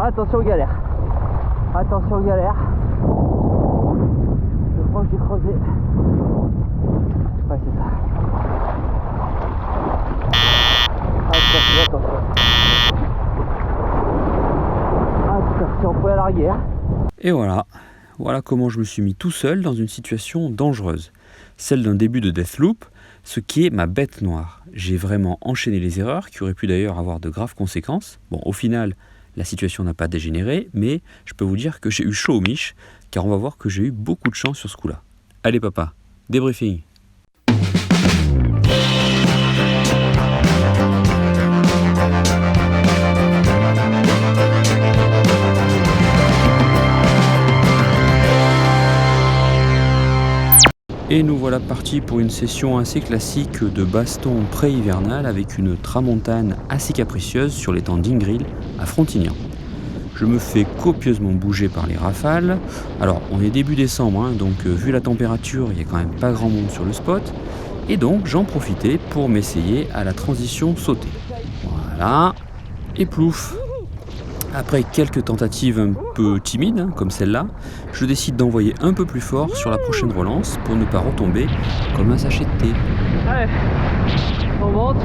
Alors attention aux galères. Attention aux galères. Je crois que j'ai creusé. Ouais, c'est ça. Attention. Attention, on pouvait larguer. Hein. Et voilà comment je me suis mis tout seul dans une situation dangereuse. Celle d'un début de Deathloop, ce qui est ma bête noire. J'ai vraiment enchaîné les erreurs, qui auraient pu d'ailleurs avoir de graves conséquences. Bon, au final, la situation n'a pas dégénéré, mais je peux vous dire que j'ai eu chaud aux miches, car on va voir que j'ai eu beaucoup de chance sur ce coup-là. Allez papa, débriefing. Et nous voilà partis pour une session assez classique de baston pré-hivernal avec une tramontane assez capricieuse sur l'étang d'Ingrill à Frontignan. Je me fais copieusement bouger par les rafales. Alors on est début décembre, donc vu la température, il n'y a quand même pas grand monde sur le spot. Et donc j'en profitais pour m'essayer à la transition sautée. Voilà, et plouf. Après quelques tentatives un peu timides, comme celle-là, je décide d'envoyer un peu plus fort sur la prochaine relance pour ne pas retomber comme un sachet de thé. Allez, on monte,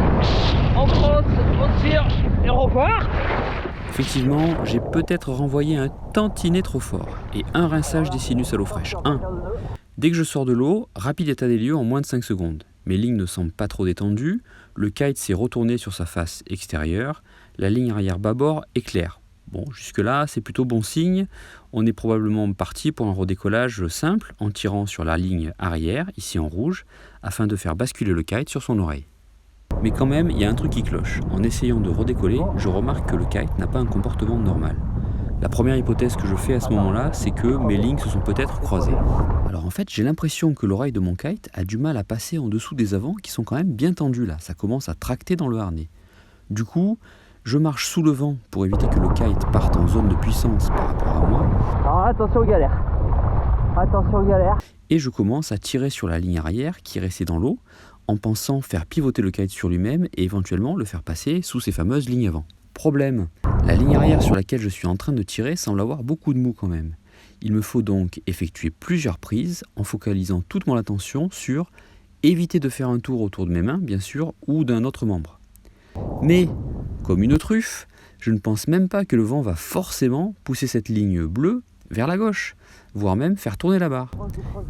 on frotte, on tire et on repart. Effectivement, j'ai peut-être renvoyé un tantinet trop fort et un rinçage des sinus à l'eau fraîche. Dès que je sors de l'eau, rapide état des lieux en moins de 5 secondes. Mes lignes ne semblent pas trop détendues, le kite s'est retourné sur sa face extérieure, la ligne arrière bâbord est claire. Bon, jusque-là, c'est plutôt bon signe. On est probablement parti pour un redécollage simple en tirant sur la ligne arrière, ici en rouge, afin de faire basculer le kite sur son oreille. Mais quand même, il y a un truc qui cloche. En essayant de redécoller, je remarque que le kite n'a pas un comportement normal. La première hypothèse que je fais à ce moment-là, c'est que mes lignes se sont peut-être croisées. Alors en fait, j'ai l'impression que l'oreille de mon kite a du mal à passer en dessous des avants qui sont quand même bien tendus là. Ça commence à tracter dans le harnais. Du coup, je marche sous le vent pour éviter que le kite parte en zone de puissance par rapport à moi. Alors attention aux galères. Attention aux galères. Et je commence à tirer sur la ligne arrière qui est restée dans l'eau en pensant faire pivoter le kite sur lui-même et éventuellement le faire passer sous ces fameuses lignes avant. Problème, la ligne arrière sur laquelle je suis en train de tirer semble avoir beaucoup de mou quand même. Il me faut donc effectuer plusieurs prises en focalisant toute mon attention sur éviter de faire un tour autour de mes mains, bien sûr, ou d'un autre membre. Mais, comme une truffe, je ne pense même pas que le vent va forcément pousser cette ligne bleue vers la gauche, voire même faire tourner la barre.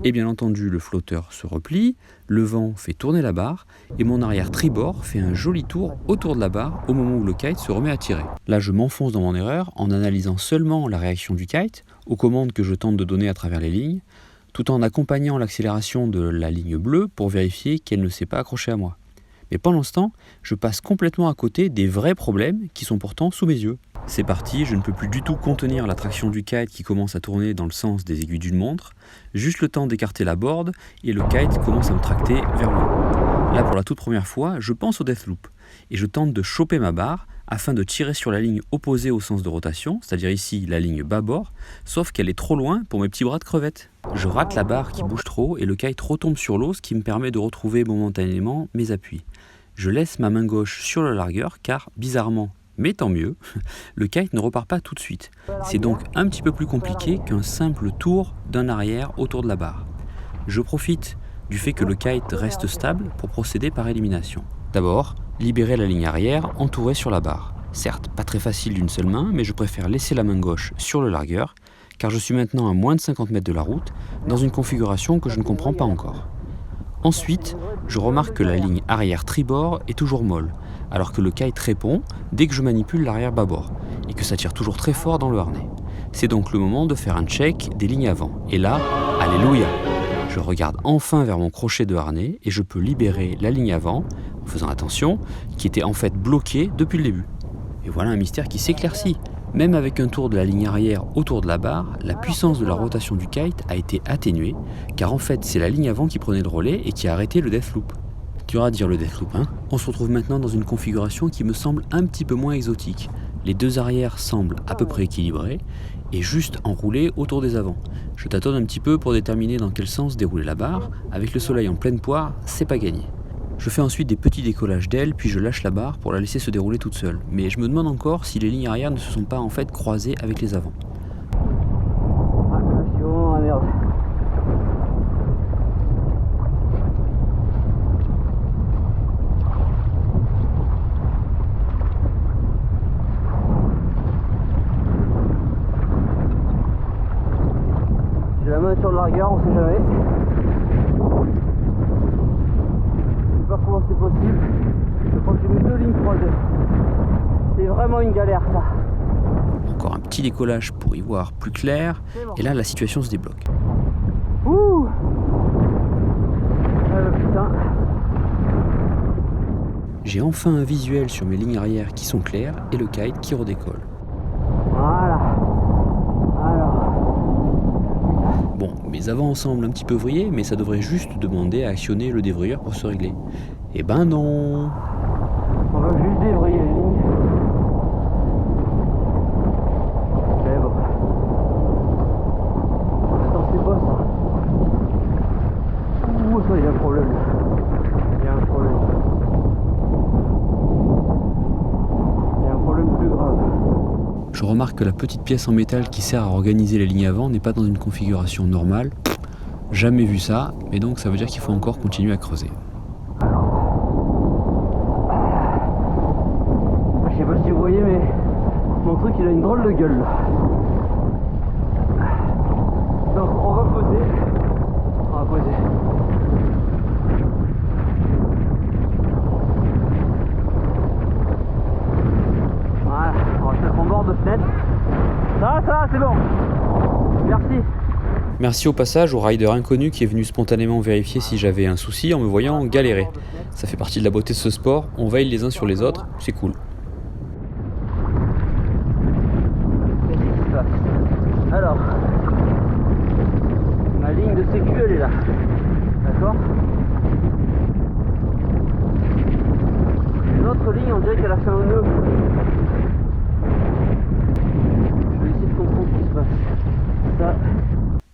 Et bien entendu, le flotteur se replie, le vent fait tourner la barre, et mon arrière tribord fait un joli tour autour de la barre au moment où le kite se remet à tirer. Là, je m'enfonce dans mon erreur en analysant seulement la réaction du kite aux commandes que je tente de donner à travers les lignes, tout en accompagnant l'accélération de la ligne bleue pour vérifier qu'elle ne s'est pas accrochée à moi. Mais pendant ce temps, je passe complètement à côté des vrais problèmes qui sont pourtant sous mes yeux. C'est parti, je ne peux plus du tout contenir la traction du kite qui commence à tourner dans le sens des aiguilles d'une montre, juste le temps d'écarter la board et le kite commence à me tracter vers le haut. Là, pour la toute première fois, je pense au Deathloop et je tente de choper ma barre afin de tirer sur la ligne opposée au sens de rotation, c'est-à-dire ici la ligne bâbord, sauf qu'elle est trop loin pour mes petits bras de crevette. Je rate la barre qui bouge trop et le kite retombe sur l'eau, ce qui me permet de retrouver momentanément mes appuis. Je laisse ma main gauche sur le largueur car, bizarrement, mais tant mieux, le kite ne repart pas tout de suite. C'est donc un petit peu plus compliqué qu'un simple tour d'un arrière autour de la barre. Je profite du fait que le kite reste stable pour procéder par élimination. D'abord, libérer la ligne arrière entourée sur la barre. Certes, pas très facile d'une seule main, mais je préfère laisser la main gauche sur le largueur car je suis maintenant à moins de 50 mètres de la route dans une configuration que je ne comprends pas encore. Ensuite, je remarque que la ligne arrière tribord est toujours molle, alors que le kite répond dès que je manipule l'arrière bâbord, et que ça tire toujours très fort dans le harnais. C'est donc le moment de faire un check des lignes avant. Et là, alléluia! Je regarde enfin vers mon crochet de harnais et je peux libérer la ligne avant, en faisant attention, qui était en fait bloquée depuis le début. Et voilà un mystère qui s'éclaircit. Même avec un tour de la ligne arrière autour de la barre, la puissance de la rotation du kite a été atténuée, car en fait c'est la ligne avant qui prenait le relais et qui a arrêté le Deathloop. Dur à dire le Deathloop, hein. On se retrouve maintenant dans une configuration qui me semble un petit peu moins exotique. Les deux arrières semblent à peu près équilibrés et juste enroulés autour des avants. Je tâtonne un petit peu pour déterminer dans quel sens dérouler la barre. Avec le soleil en pleine poire, c'est pas gagné. Je fais ensuite des petits décollages d'ailes, puis je lâche la barre pour la laisser se dérouler toute seule. Mais je me demande encore si les lignes arrière ne se sont pas en fait croisées avec les avants. Attention, ah merde. J'ai la main sur le largueur, on sait jamais. Je sais pas comment c'est possible. Je crois que j'ai mis 2 lignes croisées. C'est vraiment une galère ça. Encore un petit décollage pour y voir plus clair, et là la situation se débloque. Ouh. Ah le putain. J'ai enfin un visuel sur mes lignes arrière qui sont claires et le kite qui redécolle. Voilà. Alors. Bon, mes avants semblent un petit peu vrillés, mais ça devrait juste demander à actionner le dévrayeur pour se régler. Eh ben non. On va juste débrayer les lignes. C'est bon. Attends, c'est pas ça. Ouh, ça, il y a un problème. Il y a un problème. Il y a un problème plus grave. Je remarque que la petite pièce en métal qui sert à organiser les lignes avant n'est pas dans une configuration normale. Jamais vu ça, mais donc ça veut dire qu'il faut encore continuer à creuser. Je sais pas si vous voyez, mais mon truc il a une drôle de gueule là. Donc on va poser. On va poser. Voilà, on va se mettre en bord de fenêtre. Ça va, c'est bon. Merci. Merci au passage au rider inconnu qui est venu spontanément vérifier si j'avais un souci en me voyant galérer. Ça fait partie de la beauté de ce sport, on veille les uns sur les autres, c'est cool. Alors, ma ligne de sécu elle est là, d'accord? L'autre ligne on dirait qu'elle a fait un nœud. Je vais essayer de comprendre ce qui se passe. Ça.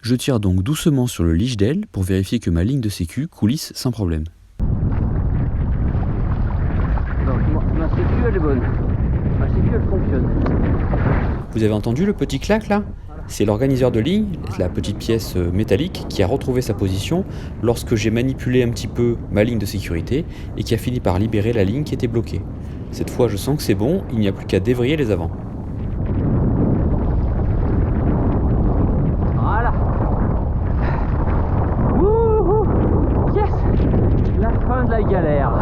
Je tire donc doucement sur le lige d'aile pour vérifier que ma ligne de sécu coulisse sans problème. Donc ma sécu elle est bonne, ma sécu elle fonctionne. Vous avez entendu le petit clac là? C'est l'organiseur de ligne, la petite pièce métallique, qui a retrouvé sa position lorsque j'ai manipulé un petit peu ma ligne de sécurité et qui a fini par libérer la ligne qui était bloquée. Cette fois je sens que c'est bon, il n'y a plus qu'à dévriller les avants. Voilà. Wouhou. Yes. La fin de la galère.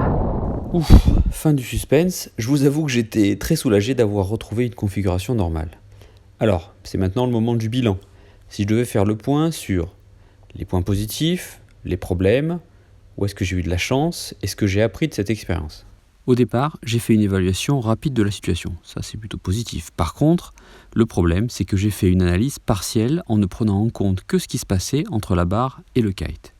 Ouf, fin du suspense. Je vous avoue que j'étais très soulagé d'avoir retrouvé une configuration normale. Alors, c'est maintenant le moment du bilan. Si je devais faire le point sur les points positifs, les problèmes, où est-ce que j'ai eu de la chance et ce que j'ai appris de cette expérience. Au départ, j'ai fait une évaluation rapide de la situation. Ça, c'est plutôt positif. Par contre, le problème, c'est que j'ai fait une analyse partielle en ne prenant en compte que ce qui se passait entre la barre et le kite.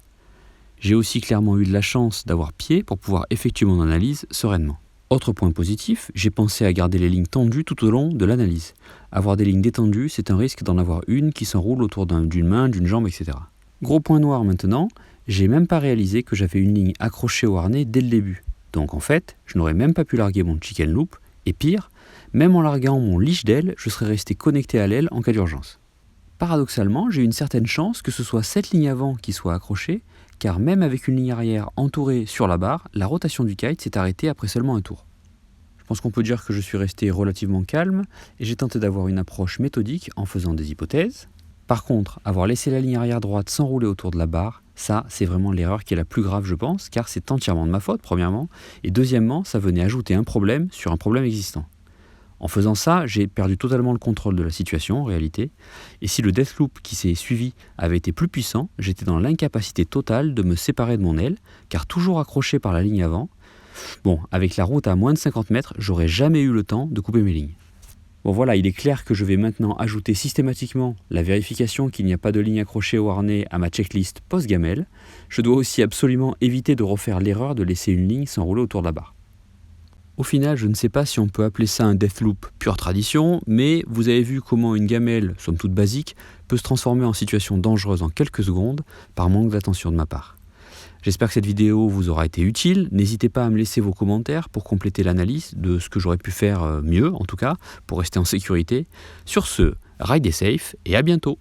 J'ai aussi clairement eu de la chance d'avoir pied pour pouvoir effectuer mon analyse sereinement. Autre point positif, j'ai pensé à garder les lignes tendues tout au long de l'analyse. Avoir des lignes détendues, c'est un risque d'en avoir une qui s'enroule autour d'une main, d'une jambe, etc. Gros point noir maintenant, j'ai même pas réalisé que j'avais une ligne accrochée au harnais dès le début. Donc en fait, je n'aurais même pas pu larguer mon chicken loop, et pire, même en larguant mon leash d'aile, je serais resté connecté à l'aile en cas d'urgence. Paradoxalement, j'ai une certaine chance que ce soit cette ligne avant qui soit accrochée, car même avec une ligne arrière entourée sur la barre, la rotation du kite s'est arrêtée après seulement un tour. Je pense qu'on peut dire que je suis resté relativement calme et j'ai tenté d'avoir une approche méthodique en faisant des hypothèses. Par contre, avoir laissé la ligne arrière droite s'enrouler autour de la barre, ça c'est vraiment l'erreur qui est la plus grave je pense, car c'est entièrement de ma faute premièrement, et deuxièmement ça venait ajouter un problème sur un problème existant. En faisant ça, j'ai perdu totalement le contrôle de la situation en réalité, et si le deathloop qui s'est suivi avait été plus puissant, j'étais dans l'incapacité totale de me séparer de mon aile, car toujours accroché par la ligne avant, bon, avec la route à moins de 50 mètres, j'aurais jamais eu le temps de couper mes lignes. Bon voilà, il est clair que je vais maintenant ajouter systématiquement la vérification qu'il n'y a pas de ligne accrochée au harnais à ma checklist post-gamelle. Je dois aussi absolument éviter de refaire l'erreur de laisser une ligne s'enrouler autour de la barre. Au final, je ne sais pas si on peut appeler ça un deathloop pure tradition, mais vous avez vu comment une gamelle, somme toute basique, peut se transformer en situation dangereuse en quelques secondes par manque d'attention de ma part. J'espère que cette vidéo vous aura été utile. N'hésitez pas à me laisser vos commentaires pour compléter l'analyse de ce que j'aurais pu faire mieux, en tout cas, pour rester en sécurité. Sur ce, ride safe et à bientôt.